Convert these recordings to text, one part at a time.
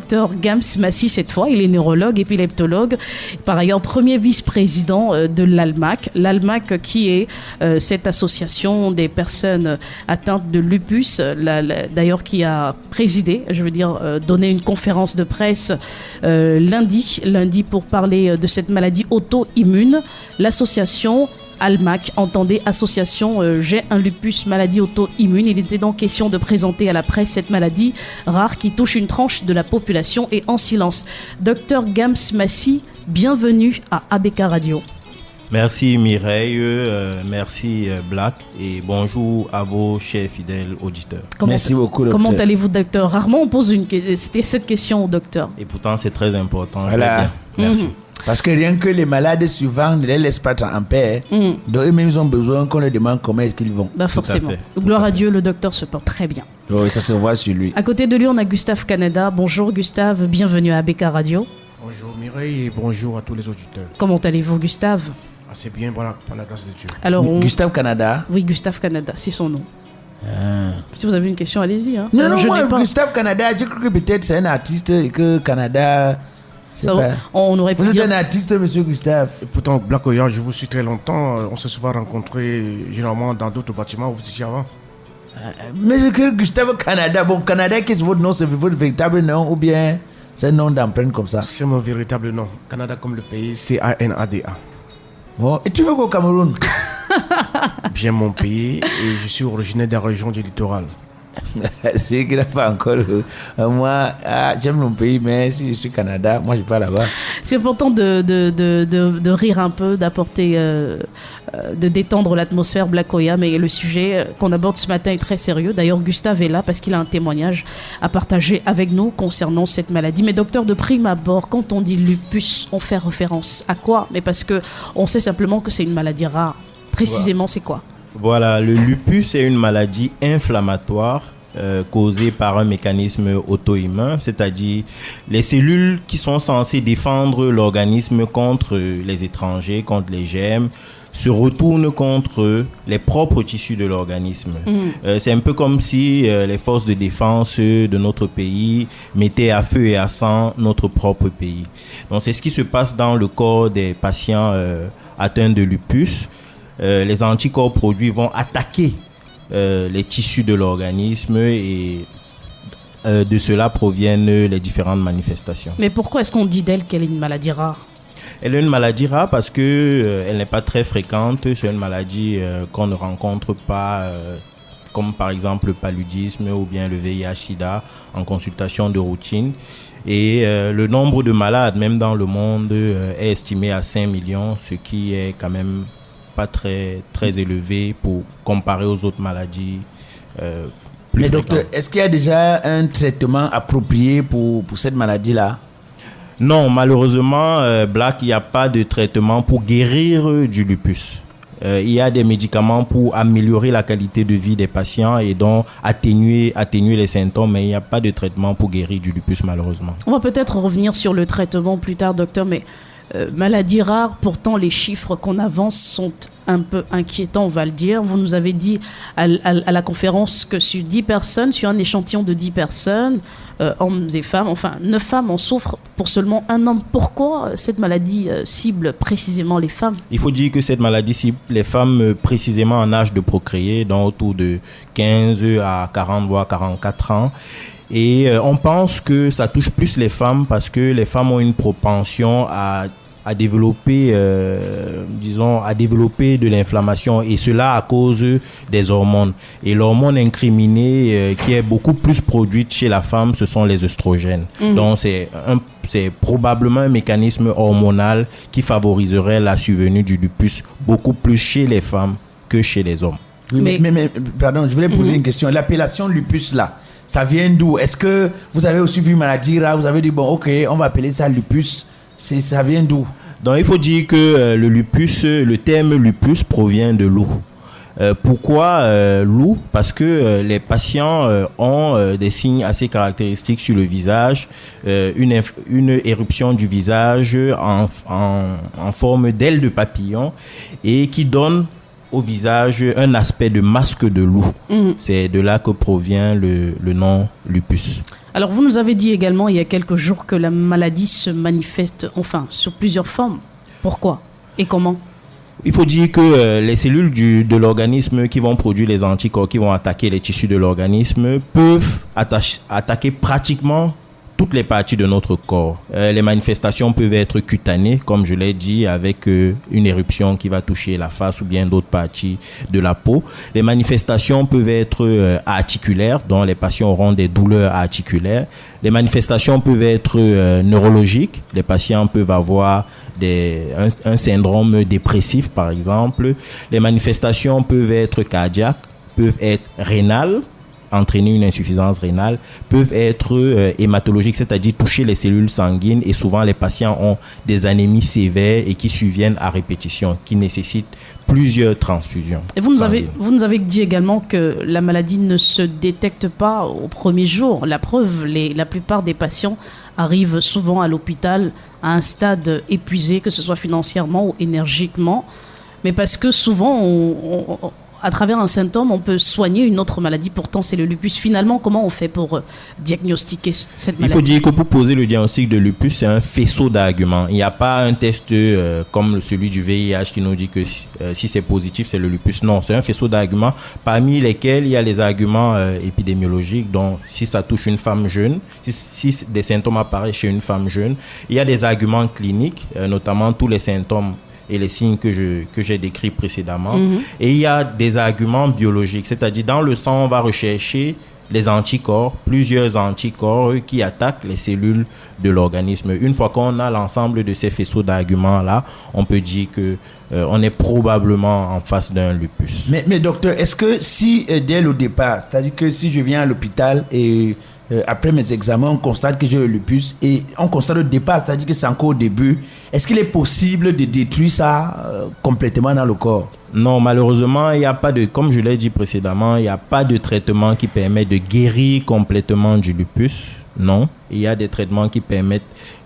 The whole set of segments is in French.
docteur Gams Massy cette fois. Il est neurologue, épileptologue, par ailleurs premier vice-président de l'ALMAC. L'ALMAC qui est cette association des personnes atteintes de lupus, d'ailleurs qui a présidé, donné une conférence de presse lundi pour parler de cette maladie auto-immune. L'association ALMAC, entendez association J'ai un lupus, maladie auto-immune. Il était donc question de présenter à la presse cette maladie rare qui touche une tranche de la population et en silence. Docteur Gams Massy, bienvenue à ABK Radio. Merci Mireille, merci Black et bonjour à vos chers fidèles auditeurs. Merci beaucoup docteur. Comment allez-vous docteur? Rarement on pose cette question au docteur. Et pourtant c'est très important. Voilà. Merci. Parce que rien que les malades suivants ne les laissent pas en paix. Donc eux-mêmes ils ont besoin qu'on leur demande comment est-ce qu'ils vont. Forcément. Gloire à Dieu, le docteur se porte très bien. Oui, ça se voit sur lui. À côté de lui, on a Gustave Canada. Bonjour Gustave, bienvenue à ABK Radio. Bonjour Mireille et bonjour à tous les auditeurs. Comment allez-vous Gustave? C'est bien, voilà, par la grâce de Dieu. Alors, Gustave Canada. Oui, Gustave Canada, c'est son nom. Si vous avez une question, allez-y. Hein. Non, Gustave Canada, je crois que peut-être c'est un artiste et que Canada... On aurait pu vous dire... êtes un artiste, monsieur Gustave. Et pourtant, Black Oya, je vous suis très longtemps. On s'est souvent rencontrés, généralement dans d'autres bâtiments où vous étiez avant. Mais que Gustave Canada, bon, Canada, qu'est-ce que votre nom? C'est votre véritable nom ou bien c'est un nom d'empreinte comme ça? C'est mon véritable nom. Canada comme le pays, C-A-N-A-D-A. Bon, et tu veux qu'au Cameroun? Bien mon pays et je suis originaire de la région du littoral. C'est qu'il n'a pas encore. Moi, j'aime mon pays, mais si je suis Canada, moi je pars là-bas. C'est important de rire un peu, d'apporter, de détendre l'atmosphère Black Oya, mais le sujet qu'on aborde ce matin est très sérieux. D'ailleurs, Gustave est là parce qu'il a un témoignage à partager avec nous concernant cette maladie. Mais docteur, de prime abord, quand on dit lupus, on fait référence à quoi? Mais parce que on sait simplement que c'est une maladie rare. Précisément, c'est quoi? Voilà, le lupus est une maladie inflammatoire causée par un mécanisme auto-immun, c'est-à-dire les cellules qui sont censées défendre l'organisme contre les étrangers, contre les germes, se retournent contre les propres tissus de l'organisme. C'est un peu comme si les forces de défense de notre pays mettaient à feu et à sang notre propre pays. Donc c'est ce qui se passe dans le corps des patients atteints de lupus. Les anticorps produits vont attaquer les tissus de l'organisme et de cela proviennent les différentes manifestations. Mais pourquoi est-ce qu'on dit d'elle qu'elle est une maladie rare? Elle est une maladie rare parce que elle n'est pas très fréquente. C'est une maladie qu'on ne rencontre pas, comme par exemple le paludisme ou bien le VIH/SIDA en consultation de routine. Et le nombre de malades, même dans le monde, est estimé à 5 millions, ce qui est quand même pas très élevé pour comparer aux autres maladies plus Mais fréquentes. docteur, est-ce qu'il y a déjà un traitement approprié pour cette maladie-là? Non, malheureusement, Black, il n'y a pas de traitement pour guérir du lupus. Il y a des médicaments pour améliorer la qualité de vie des patients et donc atténuer les symptômes, mais il n'y a pas de traitement pour guérir du lupus, malheureusement. On va peut-être revenir sur le traitement plus tard, docteur, mais maladie rare, pourtant les chiffres qu'on avance sont un peu inquiétants, on va le dire. Vous nous avez dit à la conférence que sur 10 personnes, sur un échantillon de 10 personnes, hommes et femmes, enfin 9 femmes en souffrent pour seulement un homme. Pourquoi cette maladie cible précisément les femmes? Il faut dire que cette maladie cible les femmes précisément en âge de procréer, donc autour de 15 à 40 voire 44 ans. Et on pense que ça touche plus les femmes parce que les femmes ont une propension à développer, à développer de l'inflammation, et cela à cause des hormones. Et l'hormone incriminée qui est beaucoup plus produite chez la femme, ce sont les œstrogènes. Donc c'est probablement un mécanisme hormonal qui favoriserait la survenue du lupus beaucoup plus chez les femmes que chez les hommes. Oui, mais pardon, je voulais poser une question. L'appellation lupus là, ça vient d'où? Est-ce que vous avez aussi vu une maladie rare, vous avez dit bon ok, on va appeler ça lupus, ça vient d'où? Donc il faut dire que le terme lupus provient de loup. Pourquoi loup? Parce que les patients ont des signes assez caractéristiques sur le visage, une éruption du visage en forme d'aile de papillon et qui donne au visage un aspect de masque de loup. C'est de là que provient le nom lupus. Alors, vous nous avez dit également il y a quelques jours que la maladie se manifeste, enfin, sous plusieurs formes. Pourquoi et comment? Il faut dire que les cellules de l'organisme qui vont produire les anticorps, qui vont attaquer les tissus de l'organisme, peuvent attaquer pratiquement toutes les parties de notre corps. Les manifestations peuvent être cutanées, comme je l'ai dit, avec une éruption qui va toucher la face ou bien d'autres parties de la peau. Les manifestations peuvent être articulaires, dont les patients auront des douleurs articulaires. Les manifestations peuvent être neurologiques. Les patients peuvent avoir un syndrome dépressif, par exemple. Les manifestations peuvent être cardiaques, peuvent être rénales, entraîner une insuffisance rénale, peuvent être hématologiques, c'est-à-dire toucher les cellules sanguines, et souvent les patients ont des anémies sévères et qui surviennent à répétition, qui nécessitent plusieurs transfusions. Et vous nous avez dit également que la maladie ne se détecte pas au premier jour. La preuve, la plupart des patients arrivent souvent à l'hôpital à un stade épuisé, que ce soit financièrement ou énergiquement, mais parce que souvent à travers un symptôme, on peut soigner une autre maladie. Pourtant, c'est le lupus. Finalement, comment on fait pour diagnostiquer cette maladie? Il faut dire que pour poser le diagnostic de lupus, c'est un faisceau d'arguments. Il n'y a pas un test comme celui du VIH qui nous dit que si c'est positif, c'est le lupus. Non, c'est un faisceau d'arguments parmi lesquels il y a les arguments épidémiologiques. Donc, si ça touche une femme jeune, si des symptômes apparaissent chez une femme jeune, il y a des arguments cliniques, notamment tous les symptômes et les signes que j'ai décrits précédemment. Et il y a des arguments biologiques, c'est-à-dire dans le sang, on va rechercher les anticorps, plusieurs anticorps qui attaquent les cellules de l'organisme. Une fois qu'on a l'ensemble de ces faisceaux d'arguments-là, on peut dire que on est probablement en face d'un lupus. Mais docteur, est-ce que si dès le départ, c'est-à-dire que si je viens à l'hôpital et après mes examens, on constate que j'ai le lupus et on constate le départ, c'est-à-dire que c'est encore au début, est-ce qu'il est possible de détruire ça complètement dans le corps? Non, malheureusement, il n'y a pas de, comme je l'ai dit précédemment, il n'y a pas de traitement qui permet de guérir complètement du lupus. Non, il y a des traitements qui permettent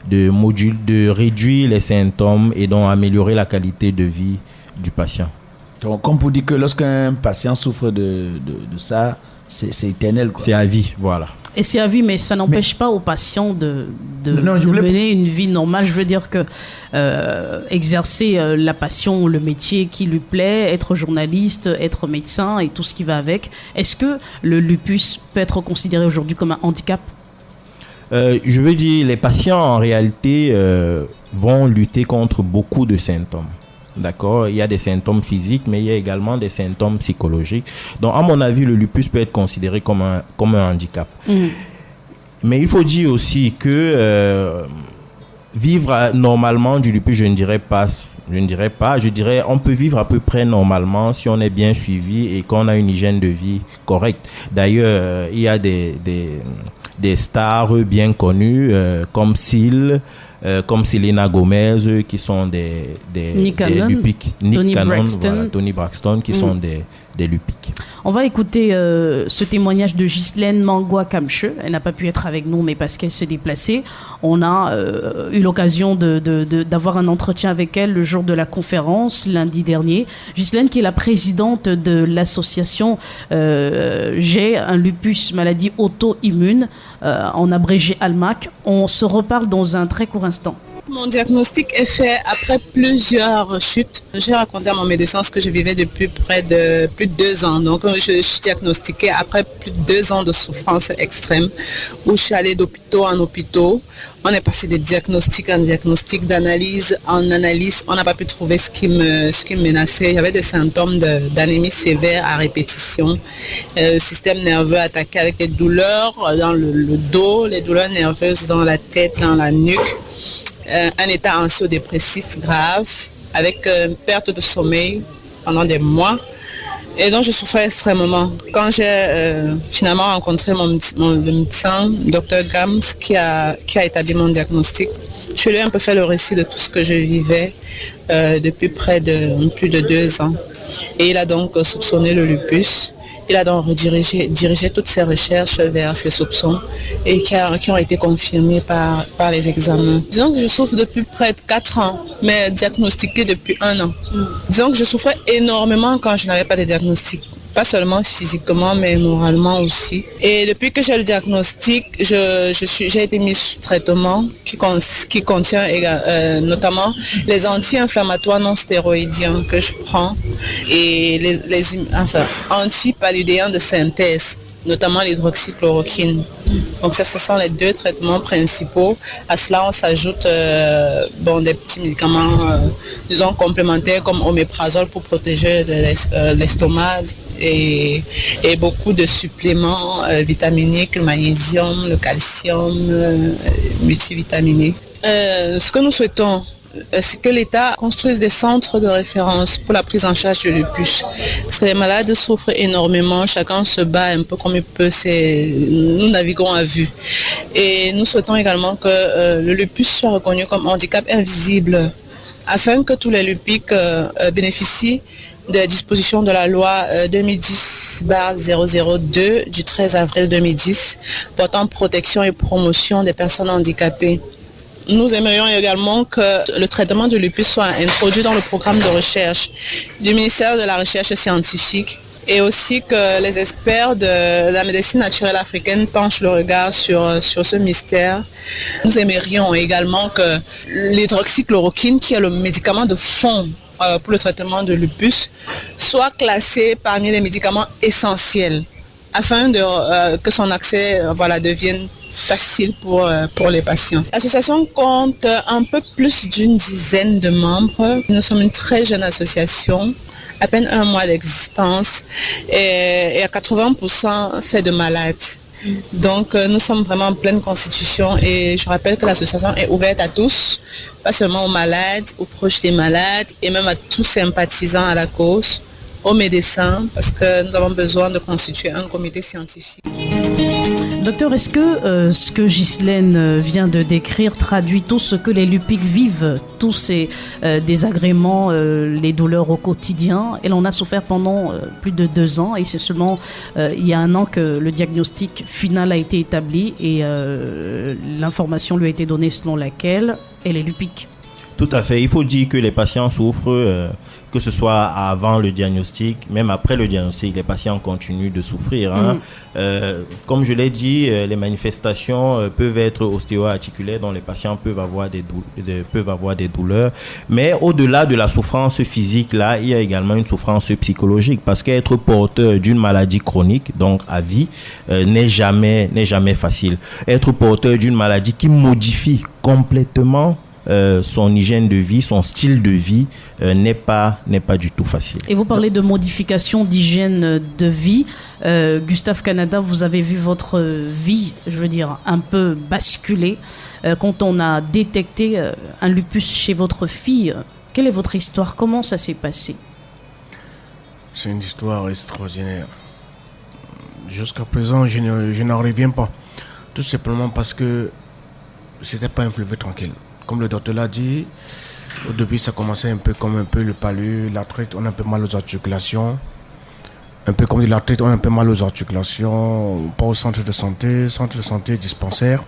de réduire les symptômes et donc améliorer la qualité de vie du patient. Donc, comme vous dites que lorsqu'un patient souffre de ça, c'est éternel, quoi. C'est à vie, voilà. Et c'est à vie, mais ça n'empêche pas aux patients de mener une vie normale. Je veux dire que exercer la passion, le métier qui lui plaît, être journaliste, être médecin et tout ce qui va avec. Est-ce que le lupus peut être considéré aujourd'hui comme un handicap? Je veux dire, les patients en réalité vont lutter contre beaucoup de symptômes. D'accord, il y a des symptômes physiques, mais il y a également des symptômes psychologiques. Donc, à mon avis, le lupus peut être considéré comme un handicap. Mais il faut dire aussi que vivre normalement du lupus, je dirais on peut vivre à peu près normalement si on est bien suivi et qu'on a une hygiène de vie correcte. D'ailleurs, il y a des stars bien connues comme Seal, comme Selena Gomez, qui sont des lupiques. Tony Braxton, qui sont des lupiques. On va écouter ce témoignage de Ghislaine Mangwa Kamche. Elle n'a pas pu être avec nous, mais parce qu'elle s'est déplacée. On a eu l'occasion d'avoir un entretien avec elle le jour de la conférence, lundi dernier. Ghislaine, qui est la présidente de l'association J'ai un lupus, maladie auto-immune, en abrégé ALMAC. On se reparle dans un très court instant. Mon diagnostic est fait après plusieurs chutes. J'ai raconté à mon médecin ce que je vivais depuis près de plus de 2 ans. Donc, je suis diagnostiquée après plus de 2 ans de souffrance extrême, où je suis allée d'hôpitaux en hôpitaux. On est passé de diagnostic en diagnostic, d'analyse en analyse. On n'a pas pu trouver ce qui me menaçait. Il y avait des symptômes d'anémie sévère à répétition. Système nerveux attaqué avec des douleurs dans le dos, les douleurs nerveuses dans la tête, dans la nuque. Un état anxio-dépressif grave, avec perte de sommeil pendant des mois. Et donc, je souffrais extrêmement. Quand j'ai finalement rencontré le médecin, Dr Gams, qui a établi mon diagnostic, je lui ai un peu fait le récit de tout ce que je vivais depuis plus de 2 ans. Et il a donc soupçonné le lupus. Il a donc dirigé toutes ses recherches vers ses soupçons et qui ont été confirmés par les examens. Disons que je souffre depuis près de 4 ans, mais diagnostiquée depuis 1 an. Disons que je souffrais énormément quand je n'avais pas de diagnostic. pas seulement physiquement, mais moralement aussi. Et depuis que j'ai le diagnostic, j'ai été mise sous traitement qui contient notamment les anti-inflammatoires non stéroïdiens que je prends et les antipaludéens de synthèse, notamment l'hydroxychloroquine. Donc ce sont les 2 traitements principaux. À cela, on s'ajoute des petits médicaments, disons complémentaires comme oméprazole pour protéger l'estomac et beaucoup de suppléments vitaminiques, le magnésium, le calcium, multivitaminés. Ce que nous souhaitons, c'est que l'État construise des centres de référence pour la prise en charge du lupus. Parce que les malades souffrent énormément, chacun se bat un peu comme il peut, nous naviguons à vue. Et nous souhaitons également que le lupus soit reconnu comme handicap invisible, afin que tous les lupiques bénéficient des dispositions de la loi 2010/002 du 13 avril 2010 portant protection et promotion des personnes handicapées. Nous aimerions également que le traitement du lupus soit introduit dans le programme de recherche du ministère de la Recherche scientifique et aussi que les experts de la médecine naturelle africaine penchent le regard sur ce mystère. Nous aimerions également que l'hydroxychloroquine, qui est le médicament de fond pour le traitement de lupus, soit classé parmi les médicaments essentiels afin que son accès devienne facile pour les patients. L'association compte un peu plus d'une dizaine de membres. Nous sommes une très jeune association, à peine 1 mois d'existence et à 80% fait de malades. Donc nous sommes vraiment en pleine constitution et je rappelle que l'association est ouverte à tous, pas seulement aux malades, aux proches des malades et même à tous sympathisants à la cause, aux médecins, parce que nous avons besoin de constituer un comité scientifique. Docteur, est-ce que ce que Ghislaine vient de décrire traduit tout ce que les lupiques vivent, tous ces désagréments, les douleurs au quotidien? Elle en a souffert pendant plus de 2 ans et c'est seulement il y a 1 an que le diagnostic final a été établi et l'information lui a été donnée selon laquelle elle est lupique. Tout à fait. Il faut dire que les patients souffrent, que ce soit avant le diagnostic, même après le diagnostic, les patients continuent de souffrir. Comme je l'ai dit, les manifestations peuvent être ostéo-articulaires, dont les patients peuvent avoir des douleurs. Mais au-delà de la souffrance physique, là, il y a également une souffrance psychologique, parce qu'être porteur d'une maladie chronique, donc à vie, n'est jamais facile. Être porteur d'une maladie qui modifie complètement son hygiène de vie, son style de vie n'est pas du tout facile. Et vous parlez de modification d'hygiène de vie. Gustave Canada, vous avez vu votre vie, un peu basculer quand on a détecté un lupus chez votre fille. Quelle est votre histoire? Comment ça s'est passé? C'est une histoire extraordinaire. Jusqu'à présent, je n'en reviens pas. Tout simplement parce que c'était pas un fleuve tranquille. Comme le docteur l'a dit, au début ça commençait un peu comme le palud, l'arthrite, on a un peu mal aux articulations. Un peu comme de l'arthrite, on a un peu mal aux articulations, pas au centre de santé, dispensaire.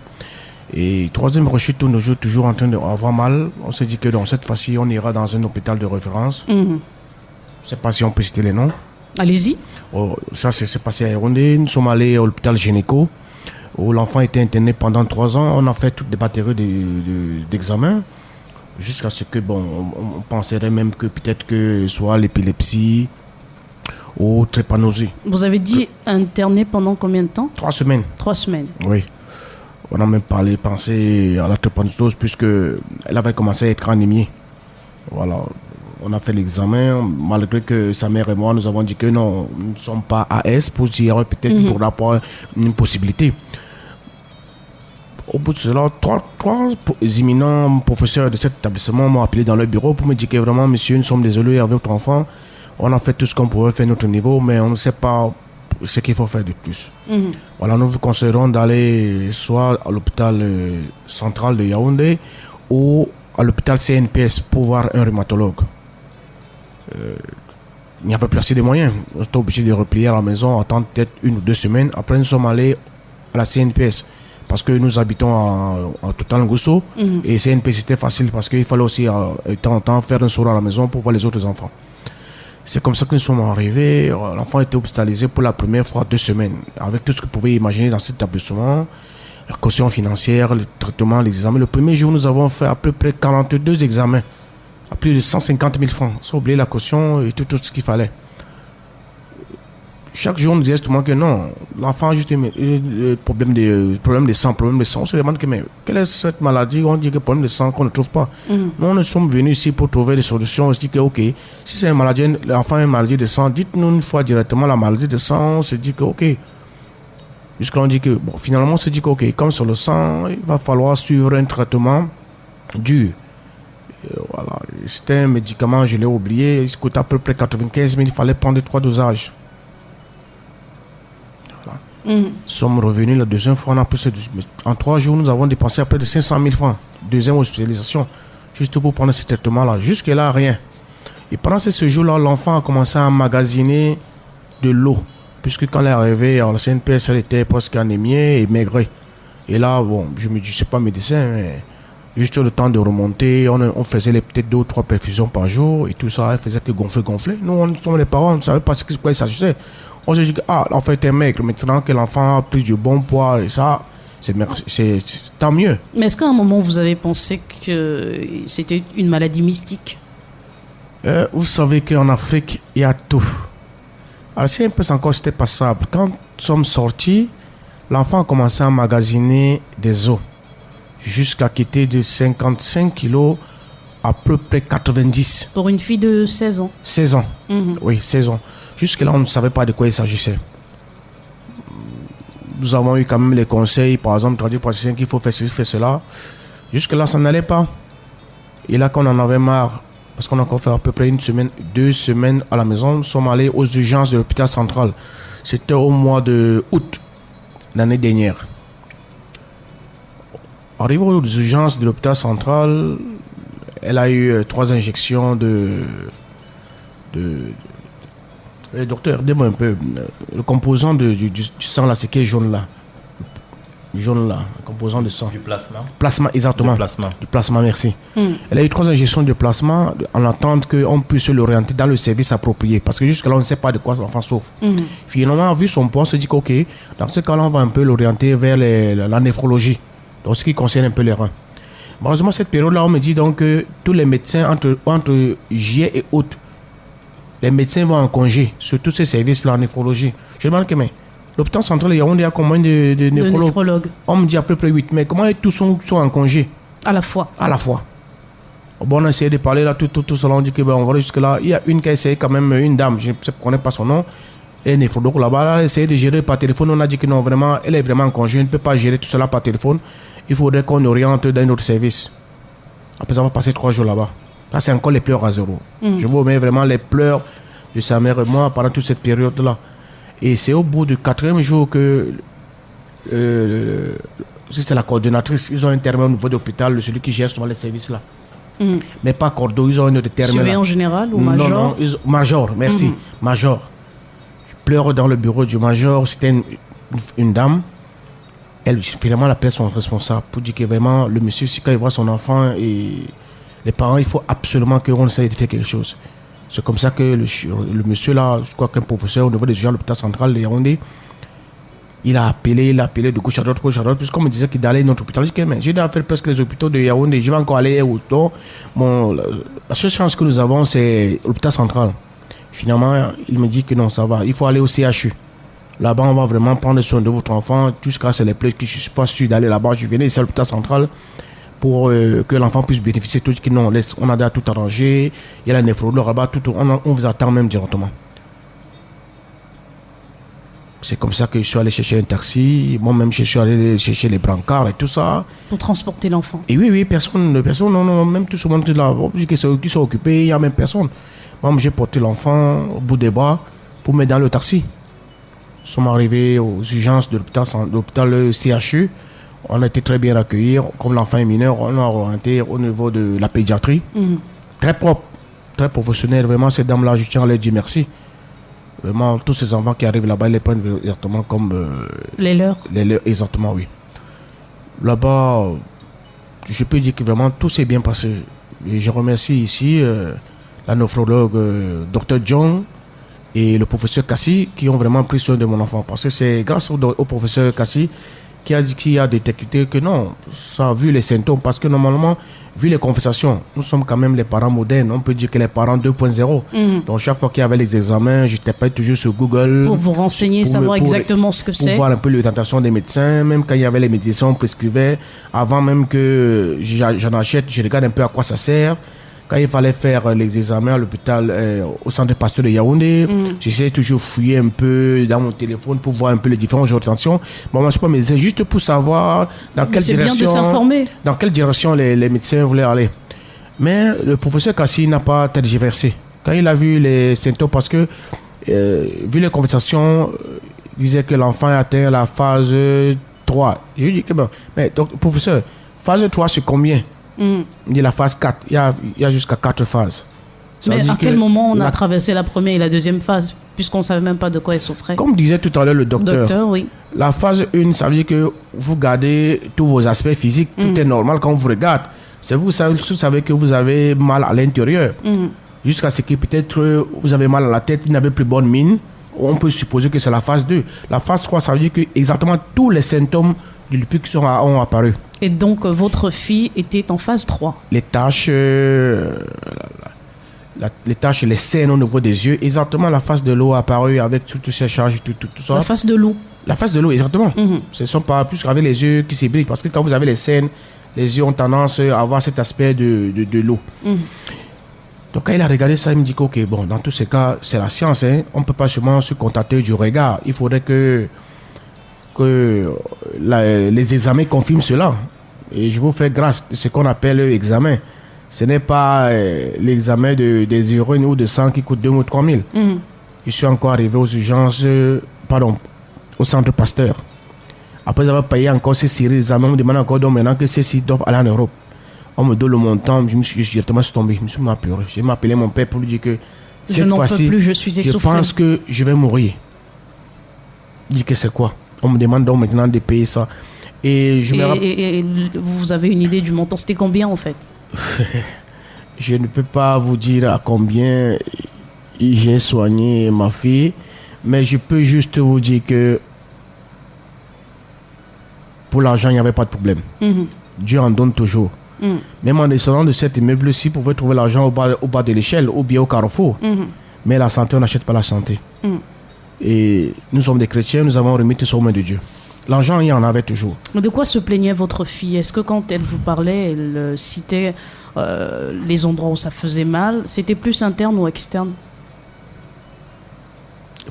Et 3e rechute, on est toujours en train d'avoir mal. On s'est dit que dans cette fois-ci, on ira dans un hôpital de référence. Je ne sais pas si on peut citer les noms. Allez-y. Ça s'est passé à Yaoundé. Nous sommes allés à l'hôpital Gynéco, où l'enfant était interné pendant 3 ans. On a fait toutes les batteries d'examens jusqu'à ce que, on penserait même que peut-être que soit l'épilepsie ou trypanosée. Vous avez dit interné pendant combien de temps? 3 semaines. 3 semaines. Oui. On a même pensé à la trypanosose puisque elle avait commencé à être anémiée. Voilà. On a fait l'examen, malgré que sa mère et moi, nous avons dit que non, nous ne sommes pas AS pour dire peut-être pour avoir une possibilité. Au bout de cela, 3 éminents professeurs de cet établissement m'ont appelé dans leur bureau pour me dire que vraiment, monsieur, nous sommes désolés avec votre enfant. On a fait tout ce qu'on pouvait faire à notre niveau, mais on ne sait pas ce qu'il faut faire de plus. Voilà, nous vous conseillerons d'aller soit à l'hôpital central de Yaoundé ou à l'hôpital CNPS pour voir un rhumatologue. Il n'y a pas plus assez de moyens. On est obligé de replier à la maison, attendre peut-être 1 ou 2 semaines. Après, nous sommes allés à la CNPS parce que nous habitons à Total Ngusso. Et CNPS c'était facile parce qu'il fallait aussi de temps en temps faire un soir à la maison pour voir les autres enfants. C'est comme ça que nous sommes arrivés. L'enfant était hospitalisé pour la première fois 2 semaines, avec tout ce que vous pouvez imaginer dans cet établissement, la caution financière, le traitement, les examens. Le premier jour, nous avons fait à peu près 42 examens, à plus de 150 000 francs, sans oublier la caution et tout ce qu'il fallait. Chaque jour, on nous disait justement que non, l'enfant a juste problème de sang. On se demande que, mais quelle est cette maladie? On dit que problème de sang qu'on ne trouve pas. Nous, nous sommes venus ici pour trouver des solutions. On se dit que, ok, si c'est une maladie, l'enfant a une maladie de sang, dites-nous une fois directement la maladie de sang. On se dit que, ok. Jusqu'à là, on dit que, bon, finalement, on se dit que, ok, comme sur le sang, il va falloir suivre un traitement dur. Voilà. C'était un médicament, je l'ai oublié, il coûtait à peu près 95 000, il fallait prendre 3 dosages. Nous sommes revenus la deuxième fois, en 3 jours, nous avons dépensé à près de 500 000 francs. Deuxième hospitalisation, juste pour prendre ce traitement-là. Jusque-là, rien. Et pendant ce séjour-là, l'enfant a commencé à emmagasiner de l'eau. Puisque quand elle est arrivée, la CNPS, elle était presque anémiée et maigrée. Et là, bon, je me dis, je ne suis pas médecin, mais juste le temps de remonter, on faisait peut-être 2 ou 3 perfusions par jour et tout ça, elle faisait que gonfler. Nous, on sommes les parents, on ne savait pas de quoi il s'agissait. On se dit que l'enfant était maigre, maintenant que l'enfant a pris du bon poids, et ça, c'est tant mieux. Mais est-ce qu'à un moment, vous avez pensé que c'était une maladie mystique? Vous savez qu'en Afrique, il y a tout. Alors, si un peu encore c'était passable, quand nous sommes sortis, l'enfant a commencé à emmagasiner des os, jusqu'à quitter de 55 kilos à peu près 90. Pour une fille de 16 ans? 16 ans, oui, 16 ans. Jusque-là, on ne savait pas de quoi il s'agissait. Nous avons eu quand même les conseils, par exemple, tradipraticiens qu'il faut faire ceci, faire cela. Jusque-là, ça n'allait pas. Et là, quand on en avait marre, parce qu'on a encore fait à peu près 1 semaine, 2 semaines à la maison, nous sommes allés aux urgences de l'hôpital central. C'était au mois d'août, l'année dernière. Arrivé aux urgences de l'hôpital central, elle a eu 3 injections docteur, dis-moi un peu, le composant du sang là, c'est qui est jaune là? Jaune là, le composant de sang. Du plasma. Plasma, exactement. Du plasma, merci. Elle a eu 3 injections de plasma en attente qu'on puisse l'orienter dans le service approprié. Parce que jusque-là, on ne sait pas de quoi l'enfant souffre. Finalement, vu son poids, on se dit qu'ok, dans ce cas-là, on va un peu l'orienter vers la néphrologie, donc ce qui concerne un peu les reins. Malheureusement, cette période-là, on me dit donc que tous les médecins entre juillet et août, les médecins vont en congé sur tous ces services-là en néphrologie. Je demande que, mais l'hôpital central de Yaoundé a combien de néphrologues? On me dit à peu près 8. Mais comment tous sont en congé? À la fois. À la fois. Bon, on a essayé de parler là, tout cela. On dit que on va aller jusque-là. Il y a une qui a essayé quand même, une dame, je ne connais pas son nom, et néphrologue là-bas, elle a essayé de gérer par téléphone. On a dit que non, vraiment, elle est vraiment en congé. Elle ne peut pas gérer tout cela par téléphone. Il faudrait qu'on oriente dans un autre service. Après avoir passé 3 jours là-bas. Ça, c'est encore les pleurs à zéro. Je vous remets vraiment les pleurs de sa mère et moi pendant toute cette période-là. Et c'est au bout du 4e jour que c'est la coordonnatrice. Ils ont un terme au niveau de l'hôpital, celui qui gère souvent les services là. Mais pas cordeau, ils ont un autre terme. Surveillant général ou major? Non, major, merci. Major. Je pleure dans le bureau du major. C'était une dame. Elle, finalement, elle appelle son responsable pour dire que vraiment, le monsieur, si quand il voit son enfant et les parents, il faut absolument qu'on essaye de faire quelque chose. C'est comme ça que le monsieur là, je crois qu'un professeur au niveau des gens de l'hôpital central de Yaoundé, il a appelé de gauche à droite, puisqu'on me disait qu'il allait dans notre hôpital. Je dis que mais j'ai déjà fait presque les hôpitaux de Yaoundé, je vais encore aller au temps. Bon, la seule chance que nous avons, c'est l'hôpital central. Finalement, il me dit que non, ça va, il faut aller au CHU. Là-bas, on va vraiment prendre soin de votre enfant, jusqu'à ce les plaies que je ne suis pas sûr d'aller là-bas. Je venais ici à l'hôpital central pour que l'enfant puisse bénéficier de tout. Que non, on a déjà tout arrangé, il y a la néphrologue là-bas, on vous attend même directement. C'est comme ça que je suis allé chercher un taxi, moi-même je suis allé chercher les brancards et tout ça. Pour transporter l'enfant. Et oui, personne, non, même tout ce monde là, qui sont occupés, il n'y a même personne. Moi, j'ai porté l'enfant au bout des bras pour mettre dans le taxi. Nous sommes arrivés aux urgences de l'hôpital CHU. On a été très bien accueillis. Comme l'enfant est mineur, on a orienté au niveau de la pédiatrie. Très propre, très professionnel. Vraiment, ces dames-là, je tiens à leur dire merci. Vraiment, tous ces enfants qui arrivent là-bas, ils les prennent exactement comme... les leurs. Les leurs, exactement, oui. Là-bas, je peux dire que vraiment, tout s'est bien passé. Et je remercie ici la néphrologue Dr John et le professeur Kassi qui ont vraiment pris soin de mon enfant. Parce que c'est grâce au professeur Kassi qui a détecté que non, ça a vu les symptômes. Parce que normalement, vu les conversations, nous sommes quand même les parents modernes. On peut dire que les parents 2.0. Donc chaque fois qu'il y avait les examens, je tapais toujours sur Google. Pour vous renseigner, savoir exactement ce que c'est. Pour voir un peu l'orientation des médecins. Même quand il y avait les médicaments, on prescrivait. Avant même que j'en achète, je regarde un peu à quoi ça sert. Quand il fallait faire les examens à l'hôpital, au centre pasteur de Yaoundé, j'essayais toujours de fouiller un peu dans mon téléphone pour voir un peu les différentes orientations. Bon, moi, je ne suis pas médecin, juste pour savoir dans quelle direction, bien de s'informer. Dans quelle direction les médecins voulaient aller. Mais le professeur Kassi n'a pas tergiversé. Quand il a vu les symptômes, parce que, vu les conversations, il disait que l'enfant a atteint la phase 3. Je lui ai dit que bon, mais donc, professeur, phase 3, c'est combien? Il dit la phase 4. Il y a jusqu'à 4 phases. Mais à quel moment on a traversé la première et la deuxième phase, puisqu'on ne savait même pas de quoi il souffrait? Comme disait tout à l'heure le docteur, oui. La phase 1, ça veut dire que vous gardez tous vos aspects physiques. Tout est normal quand on vous regarde. C'est vous savez que vous avez mal à l'intérieur. Jusqu'à ce que peut-être vous avez mal à la tête, vous n'avez plus bonne mine. On peut supposer que c'est la phase 2. La phase 3, ça veut dire que exactement tous les symptômes du lupus ont apparu. Et donc, votre fille était en phase 3. Les taches, les scènes au niveau des yeux, exactement la face de l'eau a apparu avec toutes ces charges, tout ça. La face de l'eau. La face de l'eau, exactement. Ce ne sont pas plus qu'avec les yeux qui s'ébrilent. Parce que quand vous avez les scènes, les yeux ont tendance à avoir cet aspect de l'eau. Donc, quand il a regardé ça, il me dit que, ok, bon, dans tous ces cas, c'est la science. Hein. On ne peut pas seulement se contenter du regard. Il faudrait que les examens confirment cela. Et je vous fais grâce de ce qu'on appelle examen. Ce n'est pas l'examen des urines ou de sang qui coûte 2 000 ou 3 000. Je suis encore arrivé aux urgences, au centre Pasteur. Après avoir payé encore ces séries d'examens, on me demande encore donc maintenant que ceux-ci doivent aller en Europe. On me donne le montant, je me suis directement tombé, je me suis mis à pleurer. J'ai appelé mon père pour lui dire que cette fois-ci, je pense que je vais mourir. Il dit que c'est quoi? On me demande donc maintenant de payer ça. Et vous avez une idée du montant? C'était combien en fait? Je ne peux pas vous dire à combien j'ai soigné ma fille, mais je peux juste vous dire que pour l'argent, il n'y avait pas de problème. Dieu en donne toujours. Même en descendant de cet immeuble-ci, vous pouvez trouver l'argent au bas de l'échelle ou bien au carrefour. Mais la santé, on n'achète pas la santé. Et nous sommes des chrétiens, nous avons remis tout ça aux mains de Dieu. L'argent, il y en avait toujours. De quoi se plaignait votre fille? Est-ce que quand elle vous parlait, elle citait les endroits où ça faisait mal? C'était plus interne ou externe?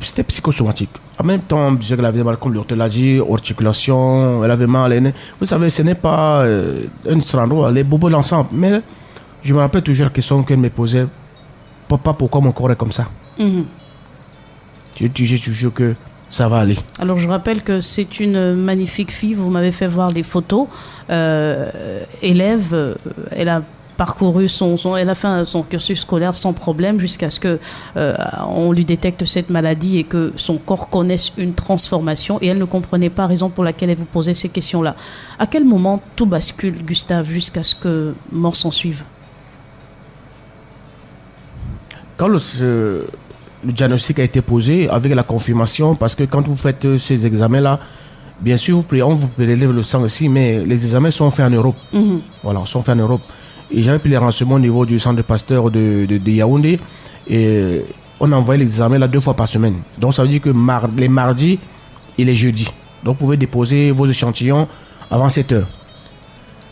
C'était psychosomatique. En même temps, je disais qu'elle avait mal, comme le docteur l'a dit, articulation, elle avait mal. Vous savez, ce n'est pas un seul endroit, les bobos l'ensemble. Mais je me rappelle toujours la question qu'elle me posait. Papa, pourquoi mon corps est comme ça? Je disais toujours que ça va aller. Alors je rappelle que c'est une magnifique fille, vous m'avez fait voir les photos. Élève, elle a parcouru elle a fait son cursus scolaire sans problème jusqu'à ce que on lui détecte cette maladie et que son corps connaisse une transformation, et elle ne comprenait pas la raison pour laquelle elle vous posait ces questions-là. À quel moment tout bascule, Gustave, jusqu'à ce que mort s'en suive? Quand le diagnostic a été posé avec la confirmation, parce que quand vous faites ces examens-là, bien sûr, on vous prélève le sang aussi, mais les examens sont faits en Europe. Voilà, sont faits en Europe. Et j'avais pris les renseignements au niveau du centre Pasteur de Yaoundé, et on envoyait les examens là 2 fois par semaine. Donc ça veut dire que les mardis et les jeudis. Donc vous pouvez déposer vos échantillons avant 7 heures.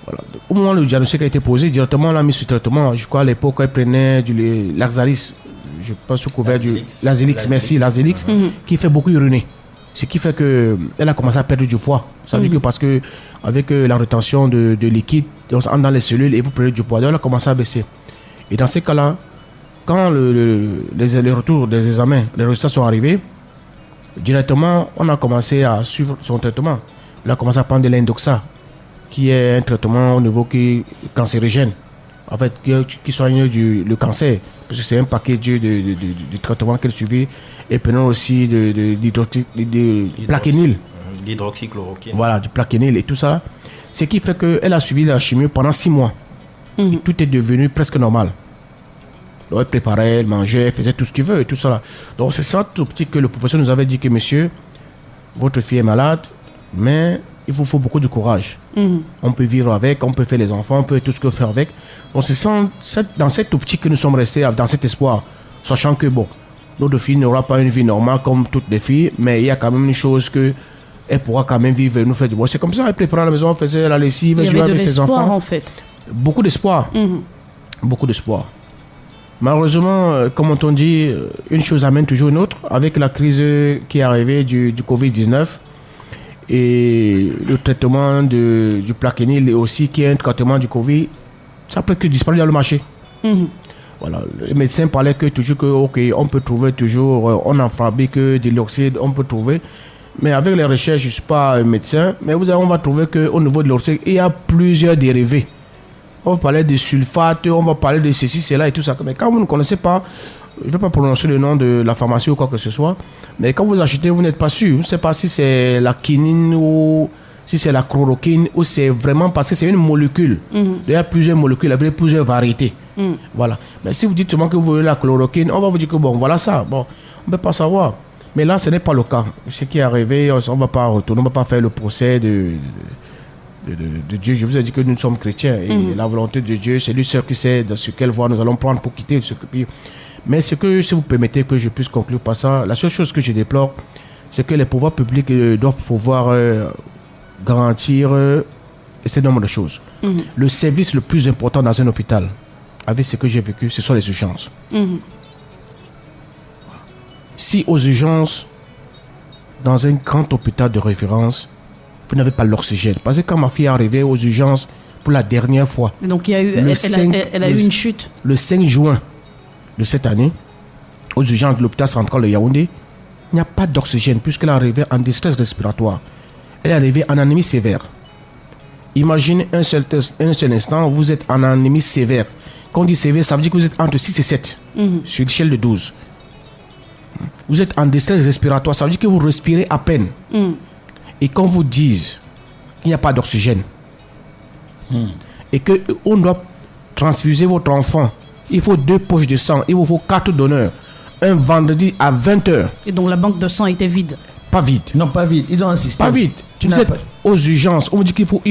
Voilà. Au moment où le diagnostic a été posé, directement on l'a mis sous traitement. Je crois à l'époque elle prenait du Laxalis, je pense au couvert du Lazélix, merci, Lazélix, qui fait beaucoup uriner. Ce qui fait qu'elle a commencé à perdre du poids. Ça veut dire que parce que avec la rétention de liquide, on entre dans les cellules et vous prenez du poids. Donc elle a commencé à baisser. Et dans ces cas-là, quand les retours des examens, les résultats sont arrivés, directement on a commencé à suivre son traitement. Elle a commencé à prendre de l'indoxa, qui est un traitement au niveau cancérigène, en fait, qui soigne le cancer, parce que c'est un paquet de traitements qu'elle suivait, et prenant aussi de plaquenil. L'hydroxychloroquine. Voilà, du plaquenil et tout ça. Ce qui fait qu'elle a suivi la chimio pendant 6 mois. Et tout est devenu presque normal. Donc, elle préparait, elle mangeait, elle faisait tout ce qu'il veut et tout ça. Donc, c'est ça tout petit que le professeur nous avait dit que, monsieur, votre fille est malade, mais il vous faut beaucoup de courage. On peut vivre avec, on peut faire les enfants, on peut tout ce que faire avec. Donc, c'est dans cette optique que nous sommes restés, dans cet espoir, sachant que, bon, notre fille n'aura pas une vie normale comme toutes les filles, mais il y a quand même une chose que elle pourra quand même vivre et nous faire du bon. C'est comme ça, elle préparait à la maison, elle faisait la lessive, elle jouait avec ses enfants. Il y avait de l'espoir, en fait. Beaucoup d'espoir. Beaucoup d'espoir. Malheureusement, comme on dit, une chose amène toujours une autre. Avec la crise qui est arrivée du Covid-19 et le traitement du Plaquenil aussi, qui est un traitement du Covid, ça peut que disparaître dans le marché. Voilà. Les médecins parlaient que toujours que, ok, on peut trouver toujours, on en fabrique de l'oxyde, on peut trouver. Mais avec les recherches, je ne suis pas un médecin, mais on va trouver qu'au niveau de l'oxyde, il y a plusieurs dérivés. On va parler de sulfate, on va parler de ceci, cela et tout ça. Mais quand vous ne connaissez pas, je ne vais pas prononcer le nom de la pharmacie ou quoi que ce soit, mais quand vous achetez, vous n'êtes pas sûr. Vous ne savez pas si c'est la quinine ou si c'est la chloroquine ou c'est vraiment parce que c'est une molécule. Il y a plusieurs molécules avec plusieurs variétés. Voilà. Mais si vous dites seulement que vous voulez la chloroquine, on va vous dire que bon, voilà ça. Bon, on ne peut pas savoir. Mais là, ce n'est pas le cas. Ce qui est arrivé, on ne va pas retourner, on ne va pas faire le procès de Dieu. Je vous ai dit que nous sommes chrétiens et la volonté de Dieu, c'est lui seul qui sait dans quelle voie nous allons prendre pour quitter ce pays. Mais ce que, si vous permettez que je puisse conclure par ça, la seule chose que je déplore, c'est que les pouvoirs publics doivent pouvoir garantir ce nombre de choses. Le service le plus important dans un hôpital, avec ce que j'ai vécu, ce sont les urgences. Si aux urgences, dans un grand hôpital de référence, vous n'avez pas l'oxygène. Parce que quand ma fille est arrivée aux urgences pour la dernière fois, donc il y a eu, elle a eu une chute. Le 5 juin de cette année, aux urgences de l'hôpital central de Yaoundé, il n'y a pas d'oxygène puisqu'elle est arrivée en détresse respiratoire. Elle est arrivée en anémie sévère. Imaginez un seul instant, vous êtes en anémie sévère. Quand on dit sévère, ça veut dire que vous êtes entre 6 et 7 sur l'échelle de 12. Vous êtes en détresse respiratoire, ça veut dire que vous respirez à peine. Et qu'on vous dise qu'il n'y a pas d'oxygène et qu'on doit transfuser votre enfant, il faut 2 poches de sang, il vous faut 4 donneurs, un vendredi à 20h. Et donc la banque de sang était vide. Pas vide. Non, pas vide. Ils ont un système. Pas vide. Vous êtes aux urgences. On me dit qu'il faut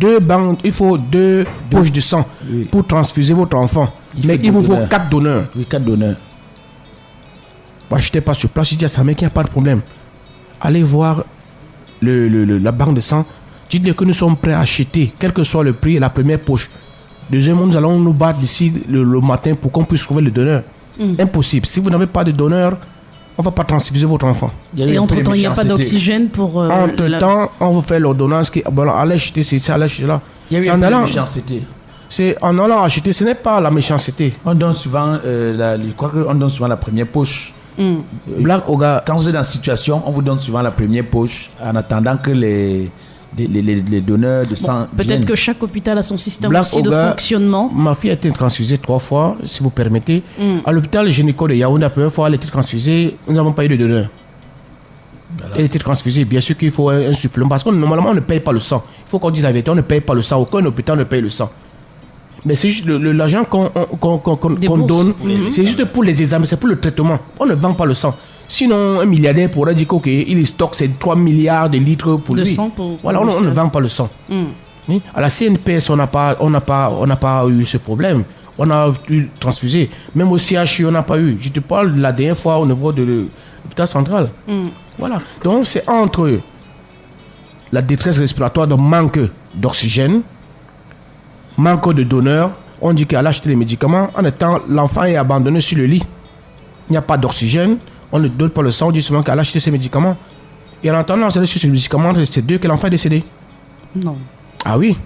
2 bandes, il faut 2 poches de sang pour transfuser votre enfant. Mais il vous faut 4 donneurs. Oui, 4 donneurs. Moi, je n'étais pas sur place. Je dis à sa mère qu'il n'y a pas de problème. Allez voir la banque de sang. Dites-lui que nous sommes prêts à acheter, quel que soit le prix, la première poche. Deuxièmement, nous allons nous battre d'ici le matin pour qu'on puisse trouver le donneur. Impossible. Si vous n'avez pas de donneur, on ne va pas transfuser votre enfant. Et entre-temps, il n'y a pas d'oxygène pour... entre-temps, on vous fait l'ordonnance qui... Bon, allez acheter ceci, allez acheter là. Il y a eu une méchanceté. C'est en allant acheter, ce n'est pas la méchanceté. On donne souvent, je crois qu'on donne souvent la première poche. Black Oga, quand vous êtes dans cette situation, on vous donne souvent la première poche en attendant que les donneurs de sang peut-être viennent. que chaque hôpital a son système Black aussi Oga, de fonctionnement. Ma fille a été transfusée 3 fois, si vous permettez. À l'hôpital gynéco de Yaoundé, la première fois, elle a été transfusée, nous n'avons pas eu de donneur. Voilà. Elle a été transfusée, bien sûr qu'il faut un supplément, parce que normalement on ne paye pas le sang. Il faut qu'on dise la vérité, on ne paye pas le sang, aucun hôpital ne paye le sang. Mais c'est juste l'argent qu'on donne, c'est juste pour les examens, c'est pour le traitement. On ne vend pas le sang. Sinon, un milliardaire pourrait dire qu'il stocke 3 milliards de litres pour lui. Sang pour voilà, on ne vend pas le sang. Oui? À la CNPS, on n'a pas eu ce problème. On a eu transfusé. Même au CHU, on n'a pas eu. Je te parle de la dernière fois au niveau de l'hôpital central. Voilà. Donc, c'est entre la détresse respiratoire, donc manque d'oxygène, manque de donneurs. On dit qu'elle a acheté les médicaments. En étant, l'enfant est abandonné sur le lit. Il n'y a pas d'oxygène. On ne donne pas le sang. On dit seulement qu'elle a acheté ses médicaments. Et en attendant, elle est sur ces médicaments, c'est 2 que l'enfant est décédé. Non. Ah oui.